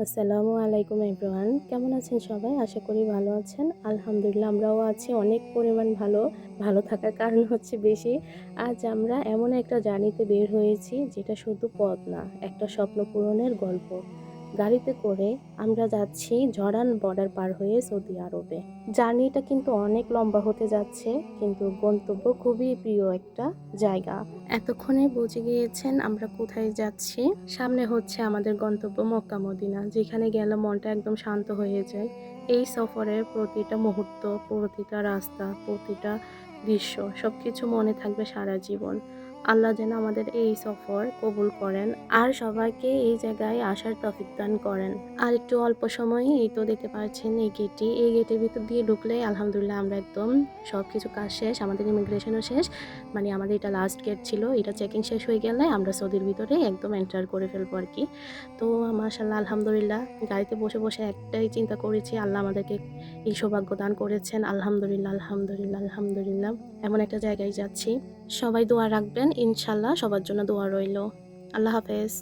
আসসালামু আলাইকুম এভরিওয়ান, কেমন আছেন সবাই? আশা করি ভালো আছেন। আলহামদুলিল্লাহ আমরাও আছি অনেক পরিমাণ ভালো। ভালো থাকার কারণ হচ্ছে বেশি। আজ আমরা এমন একটা জার্নিতে বের হয়েছি যেটা শুধু পথ না, একটা স্বপ্ন পূরণের গল্প। গাড়িতে করে আমরা যাচ্ছি জর্ডান বর্ডার পার হয়ে সৌদি আরবে। জার্নিটা কিন্তু অনেক লম্বা হতে যাচ্ছে, কিন্তু গন্তব্য খুবই প্রিয় একটা জায়গা। এতক্ষণে বুঝে গিয়েছেন আমরা কোথায় যাচ্ছি। সামনে হচ্ছে আমাদের গন্তব্য মক্কা মদিনা, যেখানে গেলে মনটা একদম শান্ত হয়ে যায়। এই সফরের প্রতিটা মুহূর্ত, প্রতিটা রাস্তা, প্রতিটা দৃশ্য সবকিছু মনে থাকবে সারা জীবন। আল্লাহ যেন আমাদের এই সফর কবুল করেন আর সবাইকে এই জায়গায় আসার তৌফিক দান করেন। আর একটু অল্প সময়ে এই তো দেখতে পাচ্ছেন এই গেটের ভিতর দিয়ে ঢুকলে আলহামদুলিল্লাহ আমরা একদম সবকিছু কাজ শেষ, আমাদের ইমিগ্রেশনও শেষ। মানে আমাদের এটা লাস্ট গেট ছিল, এটা চেকিং শেষ হয়ে গেলে আমরা সৌদির ভিতরে একদম এন্টার করে ফেলবো আর কি। তো মাশাল্লাহ আলহামদুলিল্লাহ, গাড়িতে বসে বসে একটাই চিন্তা করেছি, আল্লাহ আমাদেরকে এই সৌভাগ্য দান করেছেন। আলহামদুলিল্লাহ আলহামদুলিল্লাহ আলহামদুলিল্লাহ। এমন একটা জায়গায় যাচ্ছি। সবাই দোয়া রাখবেন, ইনশাল্লাহ সবার জন্য দোয়া রইল। আল্লাহ হাফেজ।